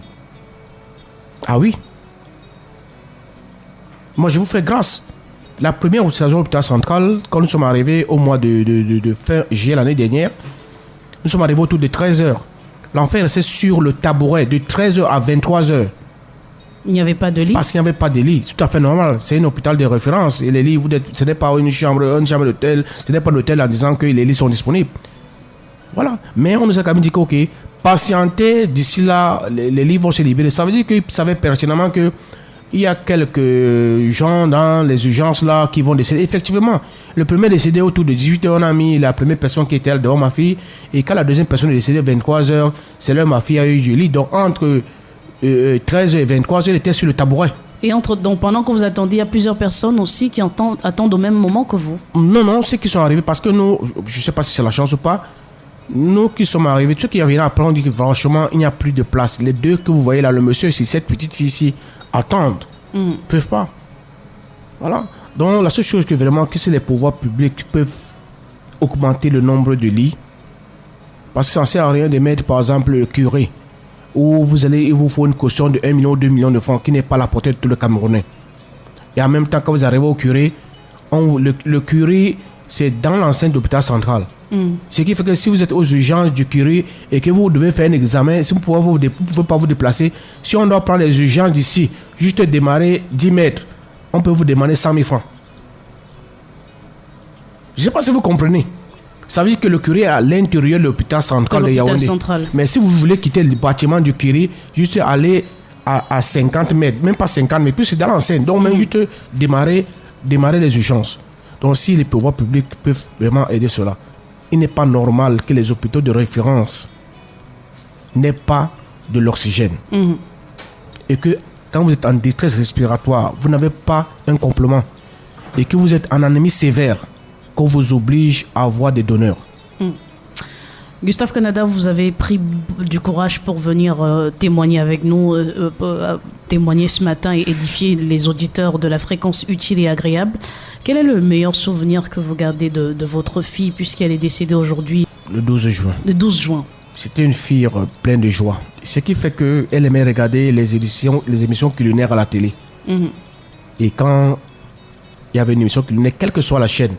Ah oui. Moi, je vous fais grâce. La première hospitalisation à l'hôpital central, quand nous sommes arrivés au mois de fin juillet l'année dernière, nous sommes arrivés autour de 13h. L'enfant est resté sur le tabouret de 13h à 23h. Il n'y avait pas de lit. Parce qu'il n'y avait pas de lit. C'est tout à fait normal. C'est un hôpital de référence. Et les lits, ce n'est pas une chambre d'hôtel. Ce n'est pas un hôtel en disant que les lits sont disponibles. Voilà. Mais on nous a quand même dit que, ok, patientez, d'ici là, les lits vont se libérer. Ça veut dire qu'ils savaient pertinemment que il y a quelques gens dans les urgences là qui vont décéder. Effectivement, le premier décédé autour de 18h, on a mis la première personne qui était là devant ma fille. Et quand la deuxième personne est décédée 23h, c'est là ma fille a eu du lit. Donc entre 13h et 23h, elle était sur le tabouret. Et donc, pendant que vous attendiez, il y a plusieurs personnes aussi qui attendent au même moment que vous. Non, ceux qui sont arrivés, parce que nous, je ne sais pas si c'est la chance ou pas, nous qui sommes arrivés, ceux qui viennent après, on dit que franchement, il n'y a plus de place. Les deux que vous voyez là, le monsieur et cette petite fille ici, attendent. Ne peuvent pas. Voilà. Donc, la seule chose que vraiment, que c'est les pouvoirs publics peuvent augmenter le nombre de lits. Parce que ça ne sert à rien de mettre, par exemple, le curé, où il vous faut une caution de 1 million ou 2 millions de francs qui n'est pas à la portée de tout le Camerounais. Et en même temps, quand vous arrivez au curé, le curé, c'est dans l'enceinte de l'hôpital central. Ce qui fait que si vous êtes aux urgences du curé et que vous devez faire un examen, si vous ne pouvez pas vous déplacer, si on doit prendre les urgences d'ici, juste démarrer 10 mètres, on peut vous demander 100 000 francs. Je ne sais pas si vous comprenez. Ça veut dire que le curé est à l'intérieur de l'hôpital central de Yaoundé. Mais si vous voulez quitter le bâtiment du curé, juste aller à 50 mètres, même pas 50 mètres, plus c'est dans l'enceinte. Donc même juste démarrer les urgences. Donc si les pouvoirs publics peuvent vraiment aider cela, il n'est pas normal que les hôpitaux de référence n'aient pas de l'oxygène. Et que quand vous êtes en détresse respiratoire, vous n'avez pas un complément. Et que vous êtes en anémie sévère, qu'on vous oblige à avoir des donneurs. Gustave Canada, vous avez pris du courage pour venir témoigner avec nous, témoigner ce matin et édifier les auditeurs de la fréquence utile et agréable. Quel est le meilleur souvenir que vous gardez de votre fille, puisqu'elle est décédée aujourd'hui? Le 12 juin. Le 12 juin. C'était une fille pleine de joie. Ce qui fait qu'elle aimait regarder les émissions culinaires à la télé. Et quand il y avait une émission culinaire, quelle que soit la chaîne,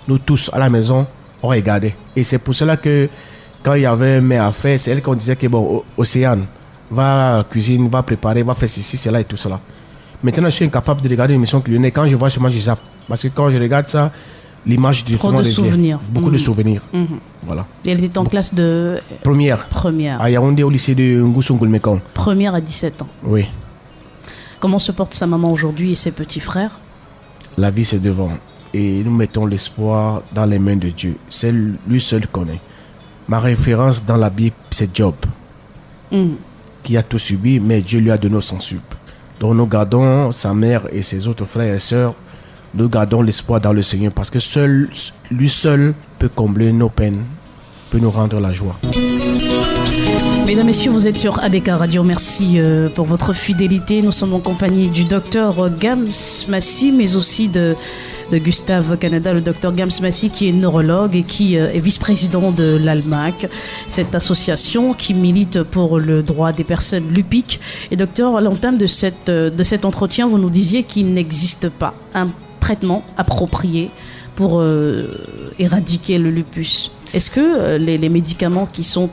nous tous à la maison, on regardait. Et c'est pour cela que quand il y avait un mets à faire, c'est elle qu'on disait que bon, Océane, va à la cuisine, va préparer, va faire ceci, cela et tout cela. Maintenant, je suis incapable de regarder une émission culinaire. Quand je vois seulement, je zappe. Parce que quand je regarde ça, l'image du trop de souvenirs. Beaucoup de souvenirs. Voilà. Et elle était en classe de... Première. À Yaoundé, au lycée de Ngoussou-Ngoulmekong. Première à 17 ans. Oui. Comment se porte sa maman aujourd'hui et ses petits frères? La vie, c'est devant. Et nous mettons l'espoir dans les mains de Dieu. C'est lui seul qu'on connaît. Ma référence dans la Bible, c'est Job. Qui a tout subi, mais Dieu lui a donné son sup. Donc nous gardons sa mère et ses autres frères et sœurs. Nous gardons l'espoir dans le Seigneur parce que lui seul peut combler nos peines, peut nous rendre la joie. Mesdames, Messieurs, vous êtes sur ABK Radio. Merci pour votre fidélité. Nous sommes en compagnie du docteur Gams Massi, mais aussi de Gustave Canada, le docteur Gams Massi, qui est neurologue et qui est vice-président de l'ALMAC, cette association qui milite pour le droit des personnes lupiques. Et docteur, à l'entame de cet entretien, vous nous disiez qu'il n'existe pas un traitement approprié pour éradiquer le lupus. Est-ce que les médicaments qui sont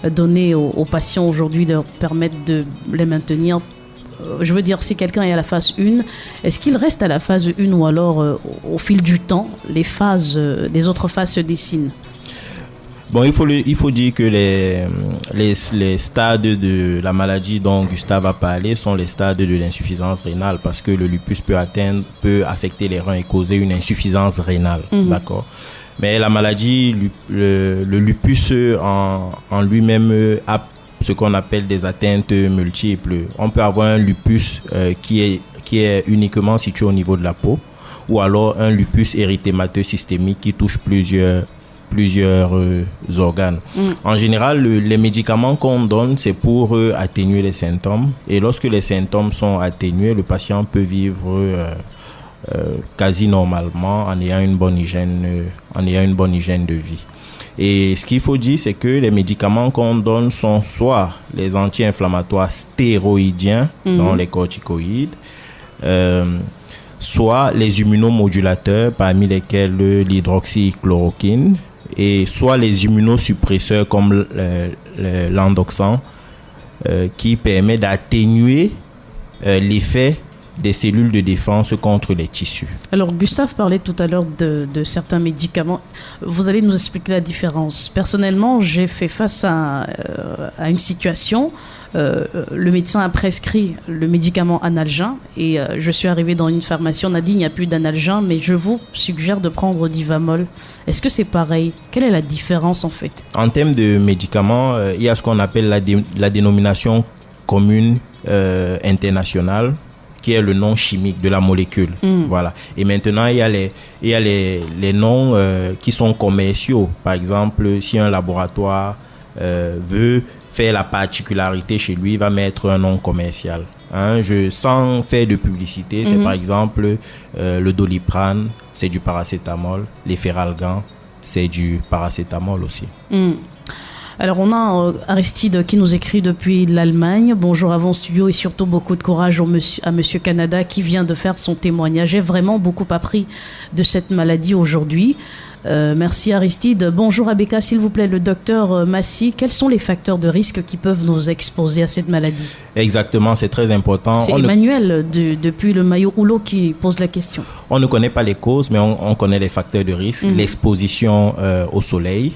donnés aux patients aujourd'hui leur permettent de les maintenir? Je veux dire, si quelqu'un est à la phase 1, est-ce qu'il reste à la phase 1 ou alors au fil du temps, les autres phases se dessinent? Bon, il faut dire que les stades de la maladie dont Gustave a parlé sont les stades de l'insuffisance rénale, parce que le lupus peut affecter les reins et causer une insuffisance rénale. D'accord. Mais la maladie, le lupus en lui-même a ce qu'on appelle des atteintes multiples. On peut avoir un lupus qui est uniquement situé au niveau de la peau, ou alors un lupus érythémateux systémique qui touche plusieurs organes. En général, les médicaments qu'on donne, c'est pour atténuer les symptômes. Et lorsque les symptômes sont atténués, le patient peut vivre quasi normalement en ayant une bonne hygiène de vie. Et ce qu'il faut dire, c'est que les médicaments qu'on donne sont soit les anti-inflammatoires stéroïdiens, dont les corticoïdes, soit les immunomodulateurs, parmi lesquels l'hydroxychloroquine, et soit les immunosuppresseurs comme l'endoxan, qui permet d'atténuer l'effet des cellules de défense contre les tissus. Alors, Gustave parlait tout à l'heure de certains médicaments. Vous allez nous expliquer la différence. Personnellement, j'ai fait face à une situation. Le médecin a prescrit le médicament Analgin et je suis arrivée dans une pharmacie. On a dit il n'y a plus d'Analgin, mais je vous suggère de prendre Divamol. Est-ce que c'est pareil? Quelle est la différence en fait? En termes de médicaments, il y a ce qu'on appelle la dénomination commune internationale, qui est le nom chimique de la molécule. Voilà. Et maintenant, il y a les noms qui sont commerciaux. Par exemple, si un laboratoire veut faire la particularité chez lui, il va mettre un nom commercial. Sans faire de publicité, c'est par exemple le Doliprane, c'est du paracétamol. Les Feralgan, c'est du paracétamol aussi. Alors on a Aristide qui nous écrit depuis l'Allemagne. Bonjour à vous en studio et surtout beaucoup de courage à Monsieur Canada qui vient de faire son témoignage. J'ai vraiment beaucoup appris de cette maladie aujourd'hui. Merci Aristide. Bonjour Abeka, s'il vous plaît, le docteur Massy. Quels sont les facteurs de risque qui peuvent nous exposer à cette maladie? Exactement, c'est très important. C'est Emmanuel depuis le Mayo Oulo qui pose la question. On ne connaît pas les causes, mais on connaît les facteurs de risque. L'exposition au soleil,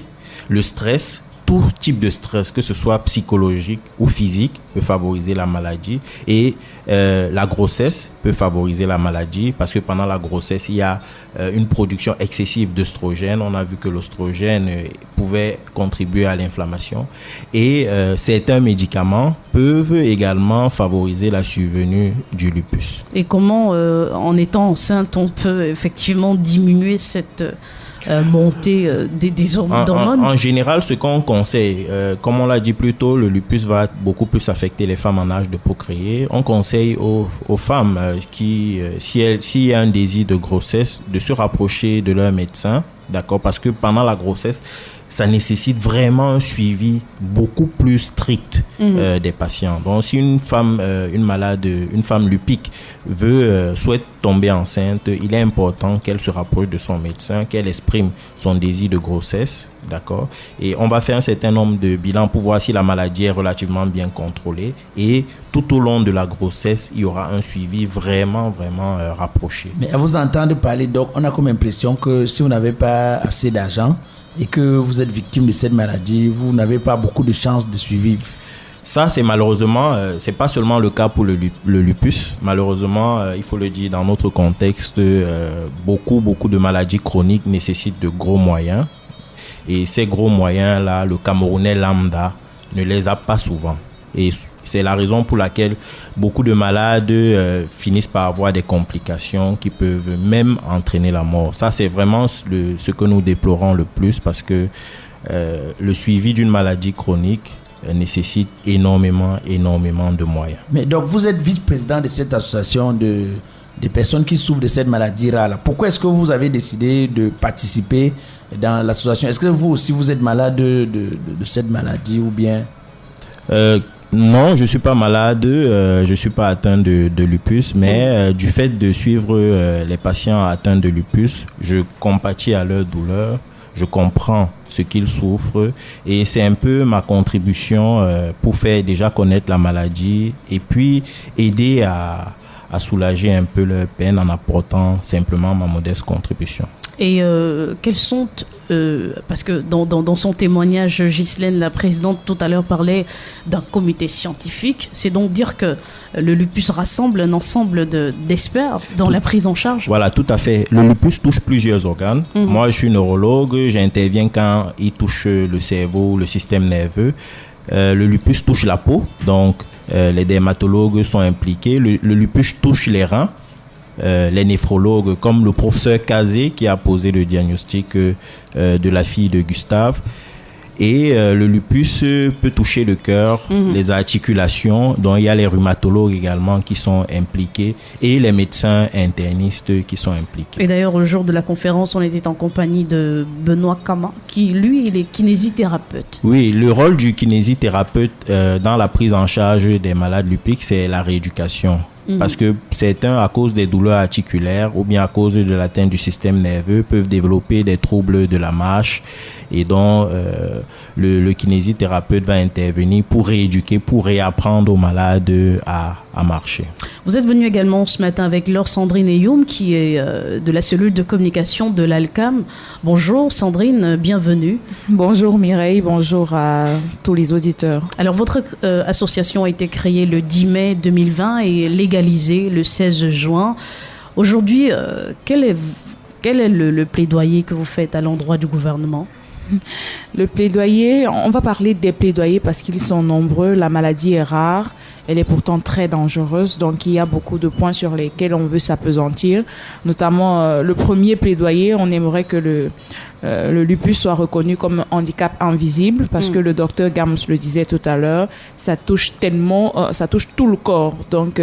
le stress. Tout type de stress, que ce soit psychologique ou physique, peut favoriser la maladie. Et la grossesse peut favoriser la maladie parce que pendant la grossesse, il y a une production excessive d'œstrogène. On a vu que l'œstrogène pouvait contribuer à l'inflammation. Et certains médicaments peuvent également favoriser la survenue du lupus. Et comment, en étant enceinte, on peut effectivement diminuer cette montée des hormones? En général, ce qu'on conseille, comme on l'a dit plus tôt, le lupus va beaucoup plus affecter les femmes en âge de procréer. On conseille aux femmes qui, s'il y a un désir de grossesse, de se rapprocher de leur médecin, d'accord, parce que pendant la grossesse, ça nécessite vraiment un suivi beaucoup plus strict des patients. Donc, si une femme, une femme lupique souhaite tomber enceinte, il est important qu'elle se rapproche de son médecin, qu'elle exprime son désir de grossesse, d'accord? Et on va faire un certain nombre de bilans pour voir si la maladie est relativement bien contrôlée. Et tout au long de la grossesse, il y aura un suivi vraiment rapproché. Mais à vous entendre parler, donc, on a comme impression que si vous n'avez pas assez d'argent, et que vous êtes victime de cette maladie, vous n'avez pas beaucoup de chances de survivre. Ça, c'est malheureusement, c'est pas seulement le cas pour le lupus. Malheureusement, il faut le dire, dans notre contexte, beaucoup de maladies chroniques nécessitent de gros moyens. Et ces gros moyens-là, le Camerounais lambda ne les a pas souvent. Et c'est la raison pour laquelle beaucoup de malades finissent par avoir des complications qui peuvent même entraîner la mort. Ça, c'est vraiment ce que nous déplorons le plus parce que le suivi d'une maladie chronique nécessite énormément de moyens. Mais donc, vous êtes vice-président de cette association des personnes qui souffrent de cette maladie rare. Pourquoi est-ce que vous avez décidé de participer dans l'association? Est-ce que vous aussi, vous êtes malade de cette maladie ou bien... Non, je ne suis pas malade, je ne suis pas atteint de lupus, mais du fait de suivre les patients atteints de lupus, je compatis à leur douleur, je comprends ce qu'ils souffrent et c'est un peu ma contribution pour faire déjà connaître la maladie et puis aider à soulager un peu leur peine en apportant simplement ma modeste contribution. Et quels sont, parce que dans son témoignage, Ghislaine, la présidente, tout à l'heure parlait d'un comité scientifique, c'est donc dire que le lupus rassemble un ensemble d'experts dans la prise en charge? Voilà, tout à fait. Le lupus touche plusieurs organes. Moi, je suis neurologue, j'interviens quand il touche le cerveau, le système nerveux. Le lupus touche la peau, donc les dermatologues sont impliqués. Le lupus touche les reins. Les néphrologues comme le professeur Kazé qui a posé le diagnostic de la fille de Gustave. Et le lupus peut toucher le cœur, les articulations, dont il y a les rhumatologues également qui sont impliqués et les médecins internistes qui sont impliqués. Et d'ailleurs, le jour de la conférence, on était en compagnie de Benoît Kama, qui lui, il est kinésithérapeute. Oui, le rôle du kinésithérapeute dans la prise en charge des malades lupiques, c'est la rééducation. Parce que certains, à cause des douleurs articulaires ou bien à cause de l'atteinte du système nerveux, peuvent développer des troubles de la marche et donc le kinésithérapeute va intervenir pour rééduquer, pour réapprendre aux malades à marcher. Vous êtes venu également ce matin avec Laure Sandrine Eyoum, qui est de la cellule de communication de l'ALCAM. Bonjour Sandrine, bienvenue. Bonjour Mireille, bonjour à tous les auditeurs. Alors votre association a été créée le 10 mai 2020 et légalisée le 16 juin. Aujourd'hui, quel est le plaidoyer que vous faites à l'endroit du gouvernement ? Le plaidoyer, on va parler des plaidoyers parce qu'ils sont nombreux. La maladie est rare, elle est pourtant très dangereuse. Donc, il y a beaucoup de points sur lesquels on veut s'appesantir. Notamment, le premier plaidoyer, on aimerait que le lupus soit reconnu comme handicap invisible parce que le docteur Gams le disait tout à l'heure, ça touche tout le corps. Donc,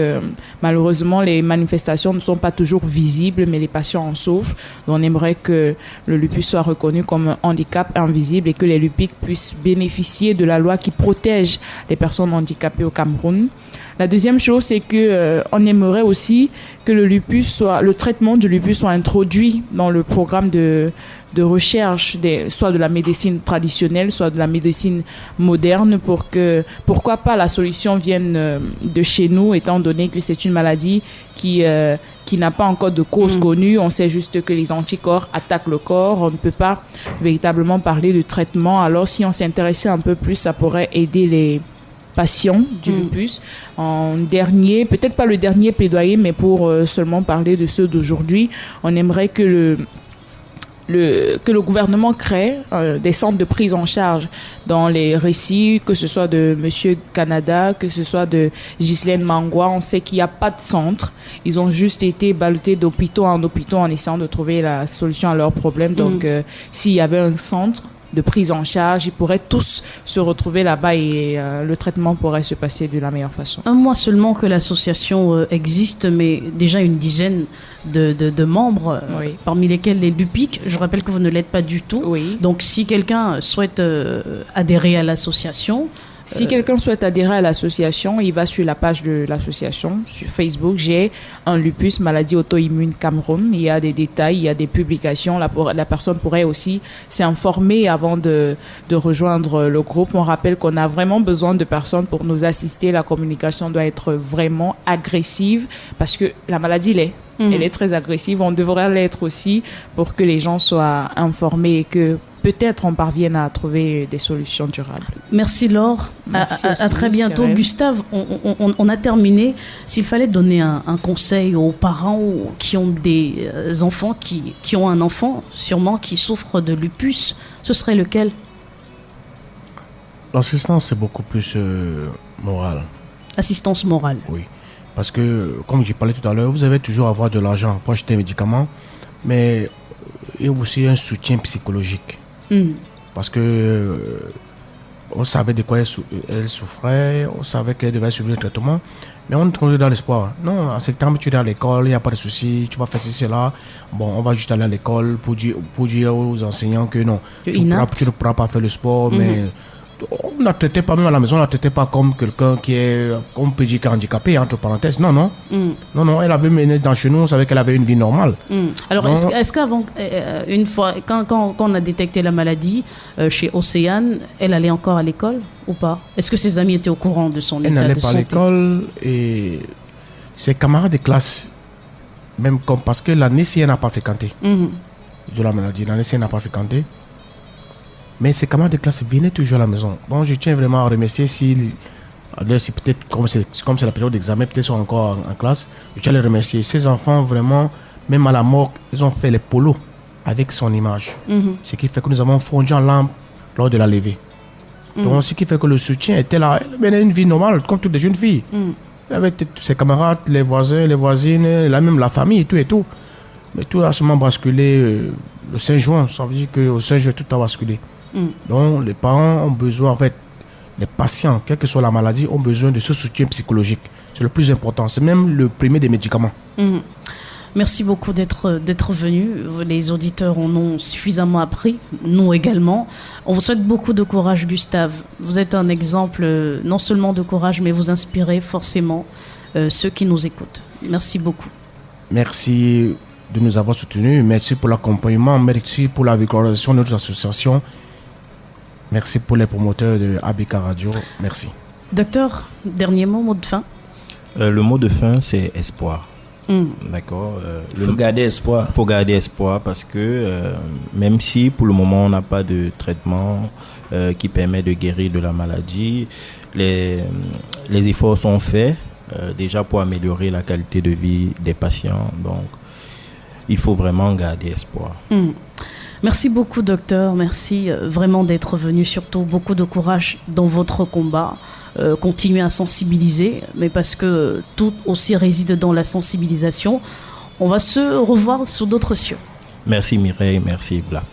malheureusement, les manifestations ne sont pas toujours visibles, mais les patients en souffrent. Donc, on aimerait que le lupus soit reconnu comme un handicap invisible et que les lupiques puissent bénéficier de la loi qui protège les personnes handicapées au Cameroun. La deuxième chose, c'est que on aimerait aussi que le traitement du lupus soit introduit dans le programme de recherche, soit de la médecine traditionnelle, soit de la médecine moderne, pour que, pourquoi pas, la solution vienne de chez nous, étant donné que c'est une maladie qui n'a pas encore de cause connue. On sait juste que les anticorps attaquent le corps. On ne peut pas véritablement parler de traitement. Alors, si on s'intéressait un peu plus, ça pourrait aider les patients du lupus. En dernier, peut-être pas le dernier plaidoyer, mais pour seulement parler de ceux d'aujourd'hui, on aimerait que le gouvernement crée des centres de prise en charge dans les récits, que ce soit de Monsieur Canada, que ce soit de Ghislaine Mangwa. On sait qu'il n'y a pas de centre. Ils ont juste été ballottés d'hôpitaux en hôpitaux en essayant de trouver la solution à leurs problèmes. Donc, s'il y avait un centre de prise en charge, ils pourraient tous se retrouver là-bas et le traitement pourrait se passer de la meilleure façon. Un mois seulement que l'association existe, mais déjà une dizaine de membres, parmi lesquels les lupiques. Je rappelle que vous ne l'êtes pas du tout. Oui. Donc si quelqu'un souhaite adhérer à l'association... Si quelqu'un souhaite adhérer à l'association, il va sur la page de l'association, sur Facebook. J'ai un lupus, maladie auto-immune Cameroun. Il y a des détails, il y a des publications. La personne pourrait aussi s'informer avant de rejoindre le groupe. On rappelle qu'on a vraiment besoin de personnes pour nous assister. La communication doit être vraiment agressive parce que la maladie elle est très agressive. On devrait l'être aussi pour que les gens soient informés et que peut-être on parvienne à trouver des solutions durables. Merci Laure. À très bientôt. Karen. Gustave, on a terminé. S'il fallait donner un conseil aux parents qui ont des enfants, qui ont un enfant sûrement qui souffre de lupus, ce serait lequel ? L'assistance, c'est beaucoup plus moral. Assistance morale. Oui. Parce que, comme j'ai parlé tout à l'heure, vous avez toujours avoir de l'argent pour acheter des médicaments, mais il y a aussi un soutien psychologique. Parce que on savait de quoi elle souffrait, on savait qu'elle devait suivre le traitement, mais on est dans l'espoir. Non, en septembre, tu es à l'école, il n'y a pas de souci, tu vas faire ceci, cela. Bon, on va juste aller à l'école pour dire aux enseignants que non, tu ne pourras pas faire le sport, mais on ne la traitait pas, même à la maison, on ne la traitait pas comme quelqu'un qui est, on peut dire, handicapé, entre parenthèses. Non, non. Non, elle avait mené dans chez nous, on savait qu'elle avait une vie normale. Alors, est-ce qu'avant, une fois, quand on a détecté la maladie chez Océane, elle allait encore à l'école ou pas ? Est-ce que ses amis étaient au courant de son état de santé ? Elle n'allait pas à l'école et ses camarades de classe, même comme parce que l'année ci, elle n'a pas fréquenté de la maladie. L'année ci, elle n'a pas fréquenté. Mais ses camarades de classe venaient toujours à la maison. Bon, je tiens vraiment à remercier si peut-être, comme c'est la période d'examen, peut-être sont encore en classe, je tiens à les remercier. Ces enfants, vraiment, même à la mort, ils ont fait les polos avec son image. Ce qui fait que nous avons fondu en lampe lors de la levée. Donc, ce qui fait que le soutien était là. Elle menait une vie normale, comme toutes les jeunes filles. Avec ses camarades, les voisins, les voisines, même la famille et tout. Mais tout a seulement basculé le 5 juin. Ça veut dire qu'au 5 juin, tout a basculé. Donc, les parents ont besoin, en fait, les patients, quelle que soit la maladie, ont besoin de ce soutien psychologique. C'est le plus important. C'est même le premier des médicaments. Merci beaucoup d'être venu. Les auditeurs en ont suffisamment appris, nous également. On vous souhaite beaucoup de courage, Gustave. Vous êtes un exemple non seulement de courage, mais vous inspirez forcément ceux qui nous écoutent. Merci beaucoup. Merci de nous avoir soutenus. Merci pour l'accompagnement. Merci pour la vulgarisation de notre association. Merci pour les promoteurs de ABK Radio. Merci. Docteur, dernier mot de fin. Le mot de fin, c'est espoir. D'accord. Il faut garder espoir. Faut garder espoir parce que même si pour le moment on n'a pas de traitement qui permet de guérir de la maladie, les efforts sont faits déjà pour améliorer la qualité de vie des patients. Donc, il faut vraiment garder espoir. Merci beaucoup, docteur. Merci vraiment d'être venu. Surtout, beaucoup de courage dans votre combat. Continuez à sensibiliser, mais parce que tout aussi réside dans la sensibilisation. On va se revoir sur d'autres cieux. Merci Mireille, merci Black.